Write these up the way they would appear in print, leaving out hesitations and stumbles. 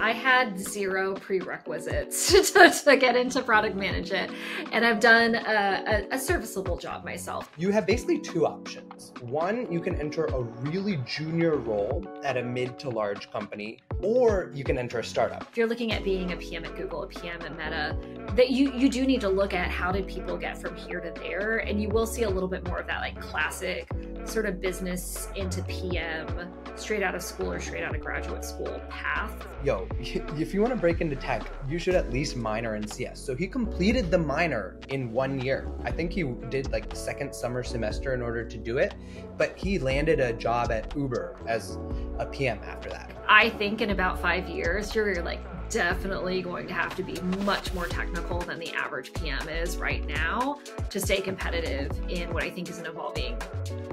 I had zero prerequisites to get into product management, and I've done a serviceable job myself. You have basically two options. One, you can enter a really junior role at a mid to large company, or you can enter a startup. If you're looking at being a PM at Google, a PM at Meta, that you do need to look at how did people get from here to there, and you will see a little bit more of that like classic sort of business into PM, straight out of school or straight out of graduate school path. Yo, if you want to break into tech, you should at least minor in CS. So he completed the minor in 1 year. I think he did like the second summer semester in order to do it, but he landed a job at Uber as a PM after that. I think in about 5 years, you're like definitely going to have to be much more technical than the average PM is right now to stay competitive in what I think is an evolving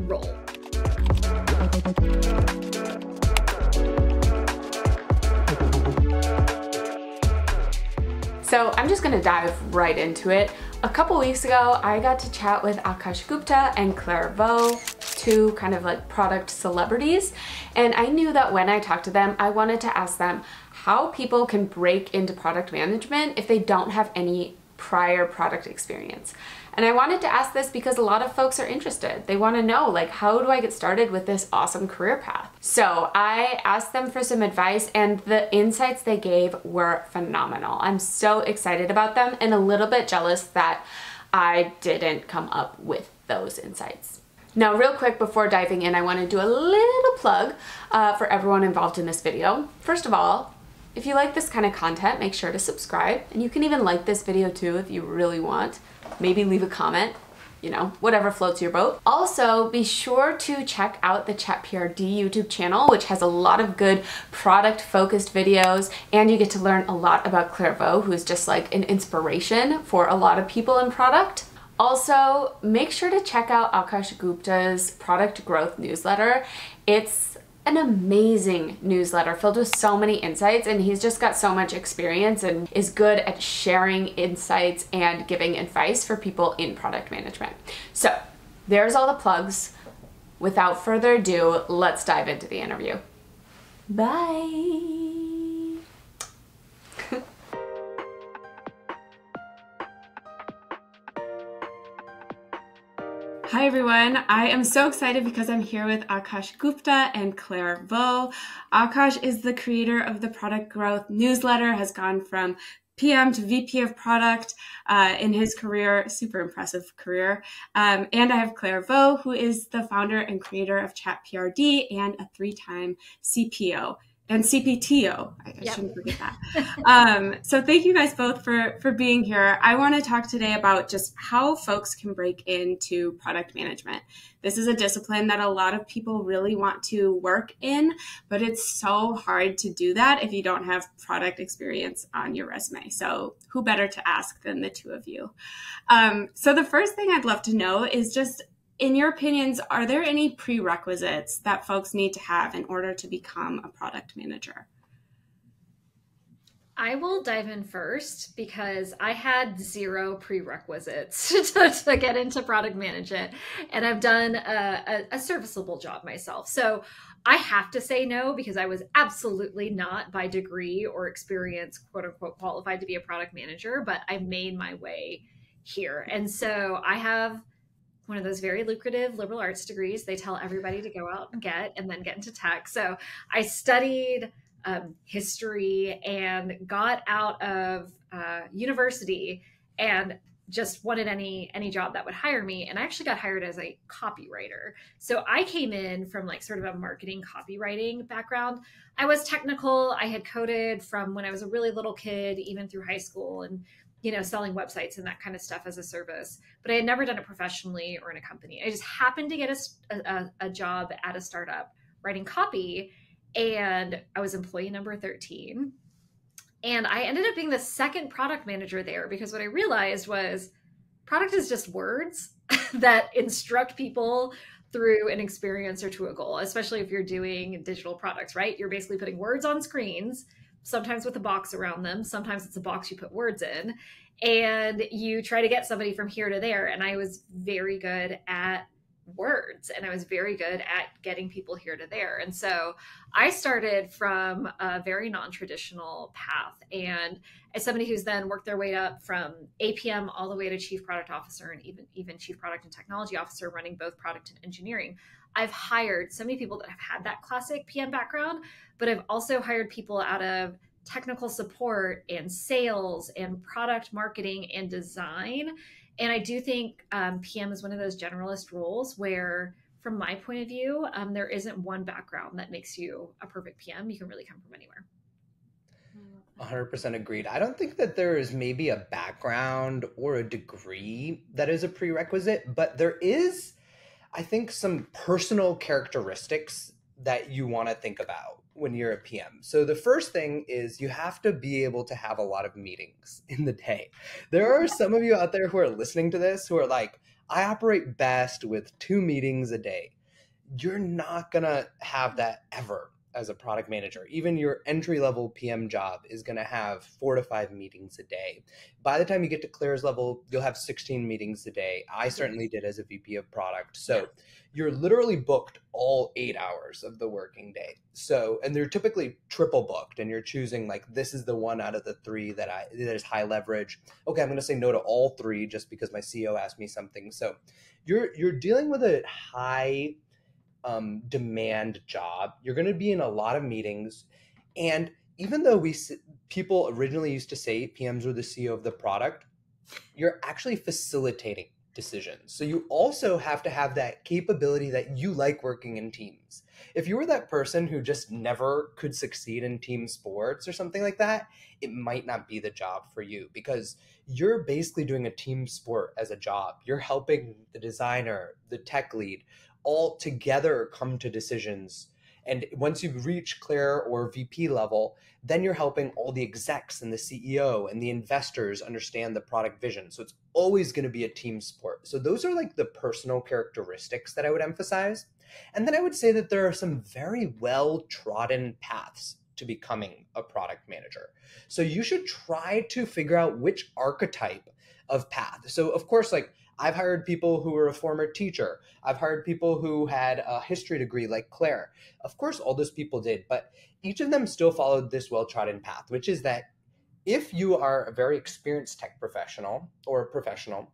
role. So I'm just gonna dive right into it. A couple weeks ago, I got to chat with Aakash Gupta and Claire Vo, two kind of like product celebrities. And I knew that when I talked to them, I wanted to ask them how people can break into product management if they don't have any prior product experience. And I wanted to ask this because a lot of folks are interested. They want to know, like, how do I get started with this awesome career path? So I asked them for some advice, and the insights they gave were phenomenal. I'm so excited about them and a little bit jealous that I didn't come up with those insights. Now, real quick before diving in, I want to do a little plug for everyone involved in this video. First of all, if you like this kind of content, make sure to subscribe, and you can even like this video too if you really want. Maybe leave a comment, you know, whatever floats your boat. Also, be sure to check out the ChatPRD YouTube channel, which has a lot of good product-focused videos, and you get to learn a lot about Claire Vo, who is just like an inspiration for a lot of people in product. Also, make sure to check out Aakash Gupta's product growth newsletter. It's an amazing newsletter filled with so many insights, and he's just got so much experience and is good at sharing insights and giving advice for people in product management. So there's all the plugs. Without further ado, let's dive into the interview. Bye. Hi everyone, I am so excited because I'm here with Aakash Gupta and Claire Vo. Aakash is the creator of the Product Growth newsletter, has gone from PM to VP of product in his career, super impressive career. And I have Claire Vo, who is the founder and creator of ChatPRD and a 3-time CPO. And CPTO, I shouldn't forget that. So thank you guys both for being here. I want to talk today about just how folks can break into product management. This is a discipline that a lot of people really want to work in, but it's so hard to do that if you don't have product experience on your resume. So who better to ask than the two of you? So the first thing I'd love to know is just, in your opinions, are there any prerequisites that folks need to have in order to become a product manager? I will dive in first because I had zero prerequisites to get into product management, and I've done a serviceable job myself. So I have to say no because I was absolutely not by degree or experience, quote unquote, qualified to be a product manager, but I made my way here. And so I have one of those very lucrative liberal arts degrees they tell everybody to go out and then get into tech. So I studied history and got out of university and just wanted any job that would hire me. And I actually got hired as a copywriter. So I came in from like sort of a marketing copywriting background. I was technical. I had coded from when I was a really little kid, even through high school, and selling websites and that kind of stuff as a service, but I had never done it professionally or in a company. I just happened to get a job at a startup writing copy, and I was employee number 13. And I ended up being the second product manager there because what I realized was product is just words that instruct people through an experience or to a goal, especially if you're doing digital products, right? You're basically putting words on screens, sometimes with a box around them. Sometimes it's a box you put words in, and you try to get somebody from here to there. And I was very good at words, and I was very good at getting people here to there. And so I started from a very non-traditional path, and as somebody who's then worked their way up from APM all the way to chief product officer, and even chief product and technology officer, running both product and engineering, I've hired so many people that have had that classic PM background, but I've also hired people out of technical support and sales and product marketing and design. And I do think PM is one of those generalist roles where, from my point of view, there isn't one background that makes you a perfect PM. You can really come from anywhere. 100% agreed. I don't think that there is maybe a background or a degree that is a prerequisite, but there is, I think, some personal characteristics that you want to think about when you're a PM. So the first thing is you have to be able to have a lot of meetings in the day. There are some of you out there who are listening to this who are like, I operate best with 2 meetings a day. You're not going to have that ever as a product manager. Even your entry-level PM job is going to have 4 to 5 meetings a day. By the time you get to Claire's level, you'll have 16 meetings a day. I certainly did as a VP of product. So you're literally booked all 8 hours of the working day. So, and they're typically triple booked, and you're choosing like, this is the one out of the 3 that is high leverage. Okay, I'm going to say no to all 3 just because my CEO asked me something. So you're dealing with a high demand job. You're going to be in a lot of meetings. And even though people originally used to say PMs were the CEO of the product, you're actually facilitating decisions. So you also have to have that capability that you like working in teams. If you were that person who just never could succeed in team sports or something like that, it might not be the job for you, because you're basically doing a team sport as a job. You're helping the designer, the tech lead, all together come to decisions. And once you reach Claire or VP level, then you're helping all the execs and the CEO and the investors understand the product vision. So it's always going to be a team sport. So those are like the personal characteristics that I would emphasize. And then I would say that there are some very well-trodden paths to becoming a product manager. So you should try to figure out which archetype of path. So of course, like, I've hired people who were a former teacher. I've hired people who had a history degree like Claire. Of course, all those people did, but each of them still followed this well-trodden path, which is that if you are a very experienced tech professional or a professional,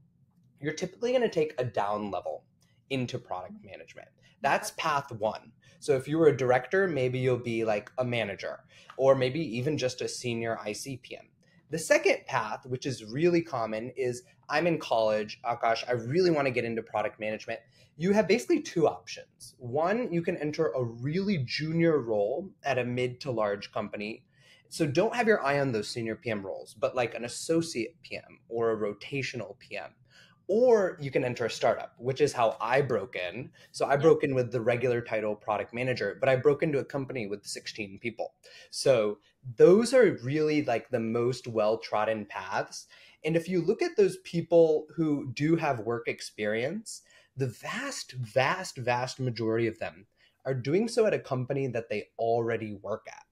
you're typically going to take a down level into product management. That's path 1. So if you were a director, maybe you'll be like a manager, or maybe even just a senior ICPM. The second path, which is really common, is I'm in college, Akash, I really want to get into product management. You have basically 2 options. One, you can enter a really junior role at a mid to large company. So don't have your eye on those senior PM roles, but like an associate PM or a rotational PM. Or you can enter a startup, which is how I broke in. So I broke in with the regular title product manager, but I broke into a company with 16 people. So those are really like the most well-trodden paths. And if you look at those people who do have work experience, the vast majority of them are doing so at a company that they already work at.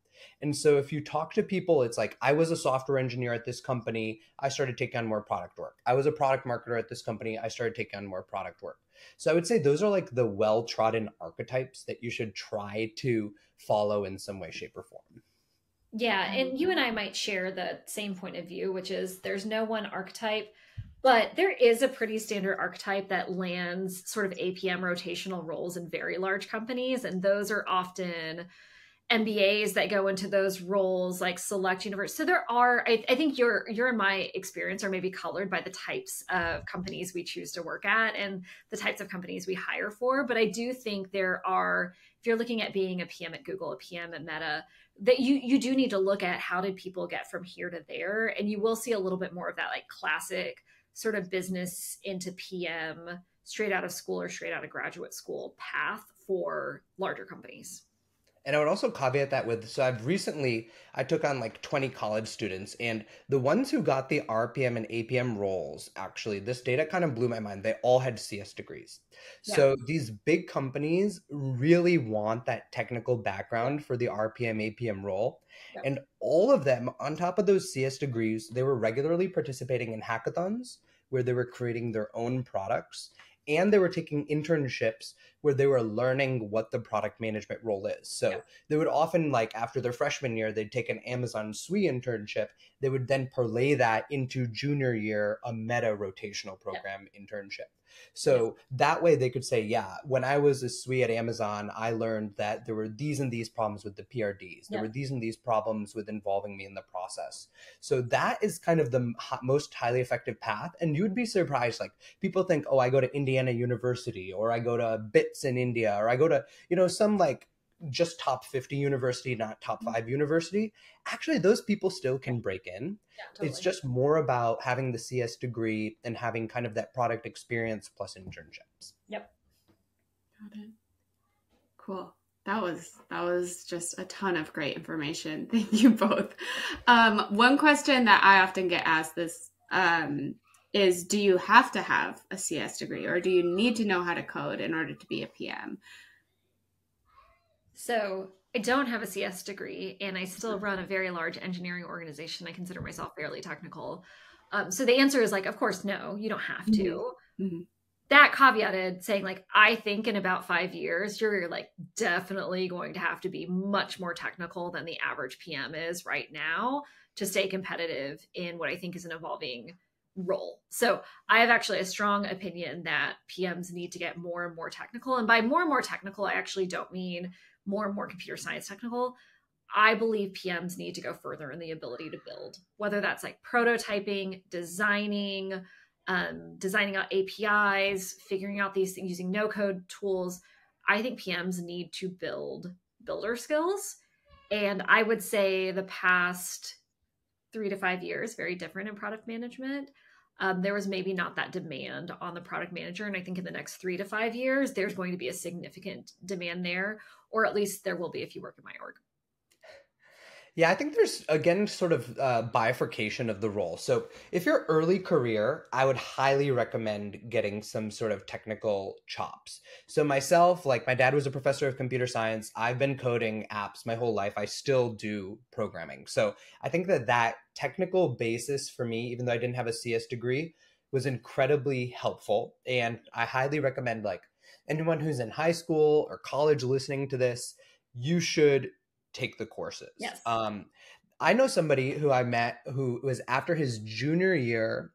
And so if you talk to people, it's like, I was a software engineer at this company, I started taking on more product work. I was a product marketer at this company, I started taking on more product work. So I would say those are like the well-trodden archetypes that you should try to follow in some way, shape, or form. Yeah, and you and I might share the same point of view, which is there's no one archetype, but there is a pretty standard archetype that lands sort of APM rotational roles in very large companies, and those are often MBAs that go into those roles, like select universities. So there are, I think your and my experience are maybe colored by the types of companies we choose to work at and the types of companies we hire for. But I do think there are, if you're looking at being a PM at Google, a PM at Meta, that you do need to look at how did people get from here to there. And you will see a little bit more of that like classic sort of business into PM, straight out of school or straight out of graduate school path for larger companies. And I would also caveat that with, so I took on like 20 college students, and the ones who got the RPM and APM roles, actually, this data kind of blew my mind. They all had CS degrees. Yeah. So these big companies really want that technical background for the RPM, APM role. Yeah. And all of them, on top of those CS degrees, they were regularly participating in hackathons where they were creating their own products. and they were taking internships where they were learning what the product management role is. So they would often, like after their freshman year, they'd take an Amazon SWE internship. They would then parlay that into junior year, a meta rotational program internship. So that way they could say, yeah, when I was a SWE at Amazon, I learned that there were these and these problems with the PRDs. There were these and these problems with involving me in the process. So that is kind of the most highly effective path. And you would be surprised. Like people think, oh, I go to Indiana University, or I go to BITS in India, or I go to, some like just top 50 university, not top 5 university. Actually, those people still can break in. Yeah, totally. It's just more about having the CS degree and having kind of that product experience plus internships. Yep. Got it. Cool. That was just a ton of great information. Thank you both. One question that I often get asked is, do you have to have a CS degree, or do you need to know how to code in order to be a PM? So I don't have a CS degree, and I still run a very large engineering organization. I consider myself fairly technical. So the answer is like, of course, no, you don't have to. Mm-hmm. That caveated saying like, I think in about 5 years, you're like definitely going to have to be much more technical than the average PM is right now to stay competitive in what I think is an evolving role. So I have actually a strong opinion that PMs need to get more and more technical. And by more and more technical, I actually don't mean more and more computer science technical. I believe PMs need to go further in the ability to build, whether that's like prototyping, designing out APIs, figuring out these things using no-code tools. I think PMs need to build builder skills. And I would say the past 3 to 5 years, very different in product management. There was maybe not that demand on the product manager. And I think in the next 3 to 5 years, there's going to be a significant demand there, or at least there will be if you work in my org. Yeah, I think there's, again, sort of bifurcation of the role. So if you're early career, I would highly recommend getting some sort of technical chops. So myself, like my dad was a professor of computer science. I've been coding apps my whole life. I still do programming. So I think that technical basis for me, even though I didn't have a CS degree, was incredibly helpful. And I highly recommend like anyone who's in high school or college listening to this, you should take the courses. Yes. I know somebody who I met who was after his junior year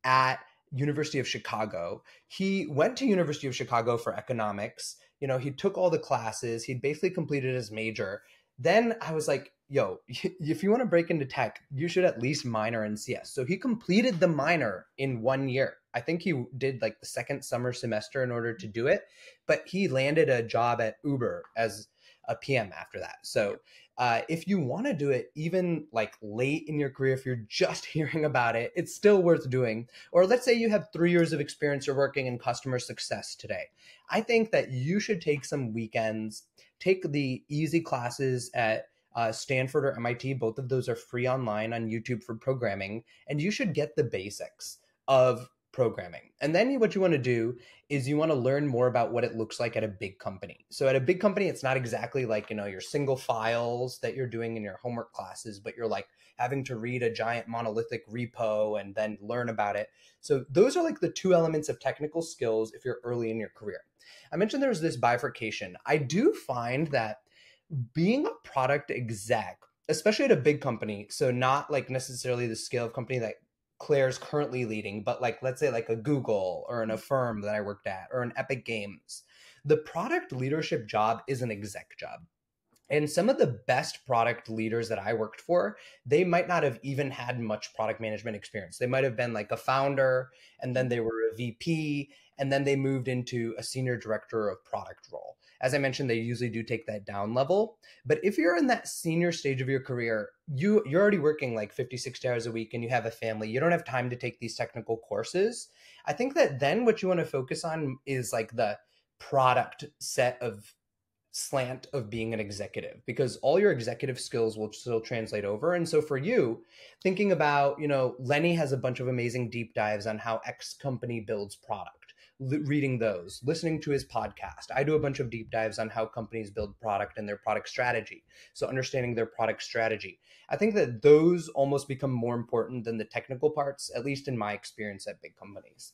at University of Chicago. He went to University of Chicago for economics. He took all the classes. He'd basically completed his major. Then I was like, yo, if you want to break into tech, you should at least minor in CS. So he completed the minor in 1 year. I think he did like the second summer semester in order to do it, but he landed a job at Uber as a PM after that. So if you want to do it even like late in your career, if you're just hearing about it, it's still worth doing. Or let's say you have 3 years of experience, you're working in customer success today. I think that you should take some weekends, take the easy classes at Stanford or MIT. Both of those are free online on YouTube for programming, and you should get the basics of programming. And then what you want to do is you want to learn more about what it looks like at a big company. So at a big company, it's not exactly like, your single files that you're doing in your homework classes, but you're like having to read a giant monolithic repo and then learn about it. So those are like the 2 elements of technical skills if you're early in your career. I mentioned there's this bifurcation. I do find that being a product exec, especially at a big company, so not like necessarily the scale of company that Claire's currently leading, but like, let's say like a Google or an Affirm that I worked at or an Epic Games, the product leadership job is an exec job. And some of the best product leaders that I worked for, they might not have even had much product management experience. They might have been like a founder, and then they were a VP, and then they moved into a senior director of product role. As I mentioned, they usually do take that down level. But if you're in that senior stage of your career, you're already working like 50, 60 hours a week and you have a family, you don't have time to take these technical courses. I think that then what you want to focus on is like the product slant of being an executive, because all your executive skills will still translate over. And so for you, thinking about, Lenny has a bunch of amazing deep dives on how X company builds product. Reading those, listening to his podcast. I do a bunch of deep dives on how companies build product and their product strategy. So understanding their product strategy. I think that those almost become more important than the technical parts, at least in my experience at big companies.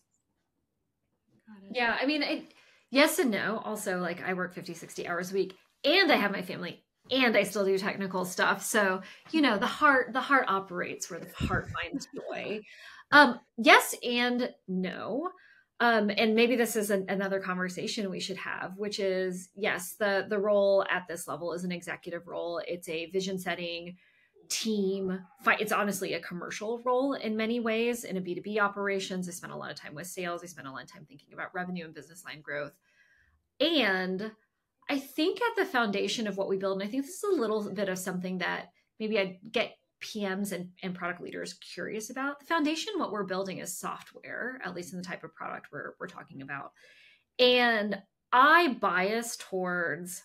Yeah, I mean, yes and no. Also, like I work 50, 60 hours a week and I have my family and I still do technical stuff. So, the heart operates where the heart finds joy. Yes and no. And maybe this is another conversation we should have, which is yes, the role at this level is an executive role. It's a vision setting team fight. It's honestly a commercial role in many ways in a B2B operations. I spent a lot of time with sales. I spent a lot of time thinking about revenue and business line growth. And I think at the foundation of what we build, and I think this is a little bit of something that maybe I get PMs and product leaders curious about. The foundation, what we're building is software, at least in the type of product we're talking about. And I bias towards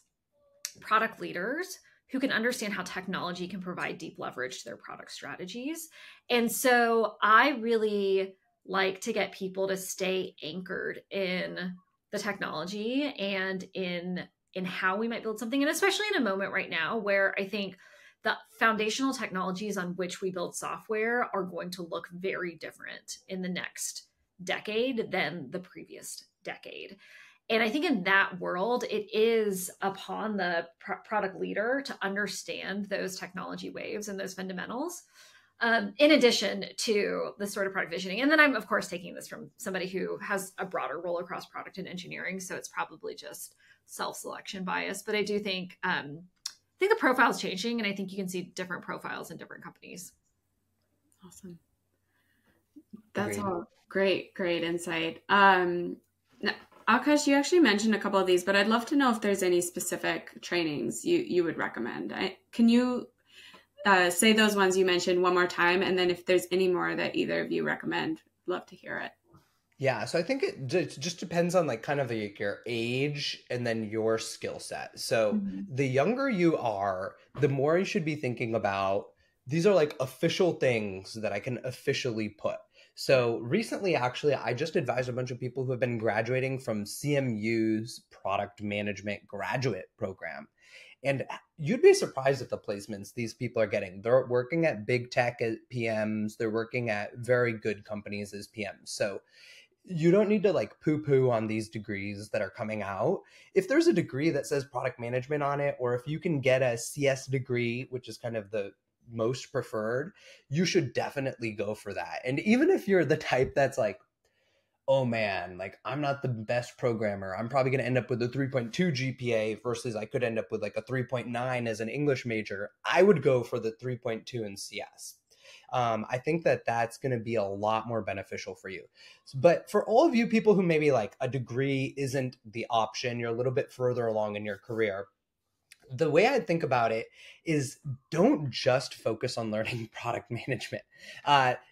product leaders who can understand how technology can provide deep leverage to their product strategies. And so I really like to get people to stay anchored in the technology and in how we might build something. And especially in a moment right now where I think the foundational technologies on which we build software are going to look very different in the next decade than the previous decade. And I think in that world, it is upon the product leader to understand those technology waves and those fundamentals, in addition to the sort of product visioning. And then I'm, of course, taking this from somebody who has a broader role across product and engineering. So it's probably just self-selection bias. But I do think, the profile is changing, and I think you can see different profiles in different companies. Awesome. That's Agreed. all great insight. Aakash, you actually mentioned a couple of these, but I'd love to know if there's any specific trainings you would recommend. Can you say those ones you mentioned one more time? And then if there's any more that either of you recommend, I'd love to hear it. Yeah, so I think it just depends on like kind of like your age and then your skill set. So the younger you are, the more you should be thinking about these are like official things that I can officially put. So recently, actually, I just advised a bunch of people who have been graduating from CMU's product management graduate program. And you'd be surprised at the placements these people are getting. They're working at big tech as PMs. They're working at very good companies as PMs. So you don't need to like poo-poo on these degrees that are coming out. If there's a degree that says product management on it, or if you can get a CS degree, which is kind of the most preferred, you should definitely go for that. And even if you're the type that's like, oh man, like I'm not the best programmer, I'm probably going to end up with a 3.2 GPA versus I could end up with like a 3.9 as an English major, I would go for the 3.2 in CS. I think that that's going to be a lot more beneficial for you. But for all of you people who maybe like a degree isn't the option, you're a little bit further along in your career, the way I think about it is don't just focus on learning product management.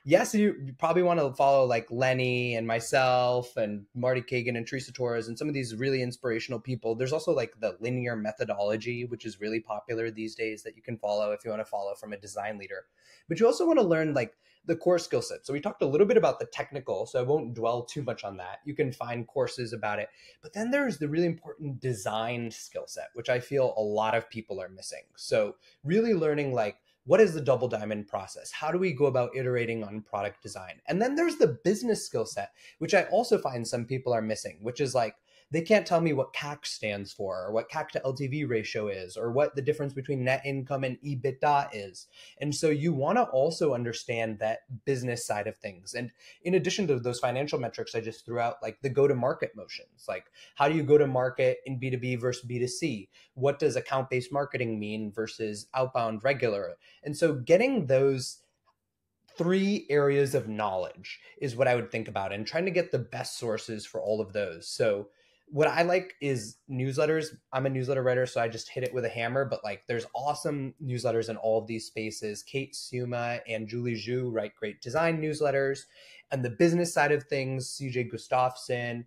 Yes, you probably want to follow like Lenny and myself and Marty Kagan and Teresa Torres and some of these really inspirational people. There's also like the linear methodology, which is really popular these days that you can follow if you want to follow from a design leader. But you also want to learn like the core skill set. So we talked a little bit about the technical, so I won't dwell too much on that. You can find courses about it. But then there's the really important design skill set, which I feel a lot of people are missing. So really learning like, what is the double diamond process? How do we go about iterating on product design? And then there's the business skill set, which I also find some people are missing, which is like, they can't tell me what CAC stands for or what CAC to LTV ratio is or what the difference between net income and EBITDA is. And so you want to also understand that business side of things. And in addition to those financial metrics I just threw out, like the go-to-market motions, like how do you go to market in B2B versus B2C? What does account-based marketing mean versus outbound regular? And so getting those 3 areas of knowledge is what I would think about and trying to get the best sources for all of those. So what I like is newsletters. I'm a newsletter writer, so I just hit it with a hammer, but like there's awesome newsletters in all of these spaces. Kate Suma and Julie Zhu write great design newsletters. And the business side of things, CJ Gustafson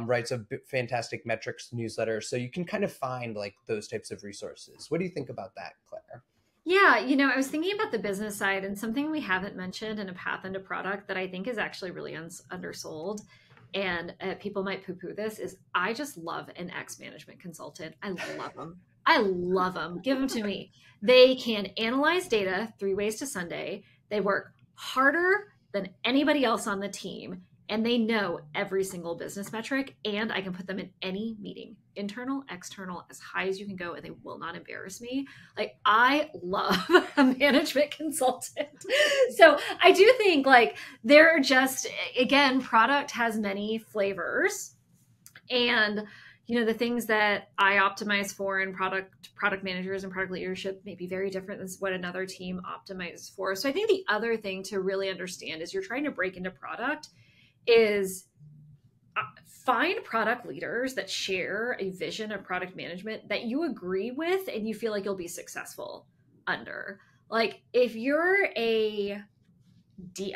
writes a fantastic metrics newsletter. So you can kind of find like those types of resources. What do you think about that, Claire? Yeah, I was thinking about the business side, and something we haven't mentioned in a path into product that I think is actually really undersold, and people might poo-poo this, is I just love an X management consultant. I love them. I love them. Give them to me. They can analyze data 3 ways to Sunday. They work harder than anybody else on the team, and they know every single business metric, and I can put them in any meeting, internal, external, as high as you can go, and they will not embarrass me. Like, I love a management consultant. So I do think like they're just, again, product has many flavors, and the things that I optimize for in product managers and product leadership may be very different than what another team optimizes for. So I think the other thing to really understand is you're trying to break into product is find product leaders that share a vision of product management that you agree with and you feel like you'll be successful under. Like, if you're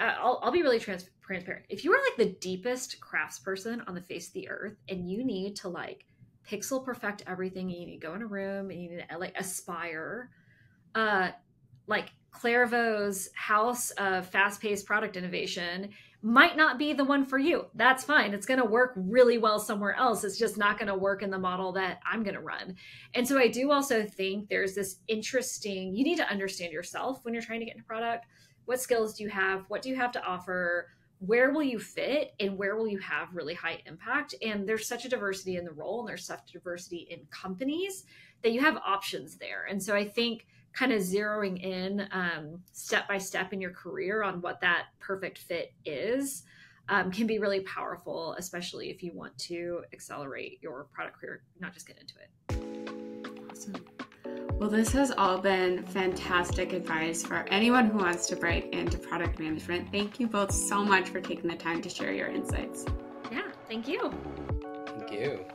I'll be really transparent. If you are like the deepest craftsperson on the face of the earth and you need to like pixel perfect everything, and you need to go in a room and you need to like aspire, like Claire Vo's house of fast-paced product innovation might not be the one for you. That's fine. It's going to work really well somewhere else. It's just not going to work in the model that I'm going to run. And so I do also think there's this interesting, you need to understand yourself when you're trying to get into product. What skills do you have? What do you have to offer? Where will you fit? And where will you have really high impact? And there's such a diversity in the role, and there's such a diversity in companies that you have options there. And so I think kind of zeroing in step by step in your career on what that perfect fit is can be really powerful, especially if you want to accelerate your product career, not just get into it. Awesome. Well, this has all been fantastic advice for anyone who wants to break into product management. Thank you both so much for taking the time to share your insights. Yeah, thank you. Thank you.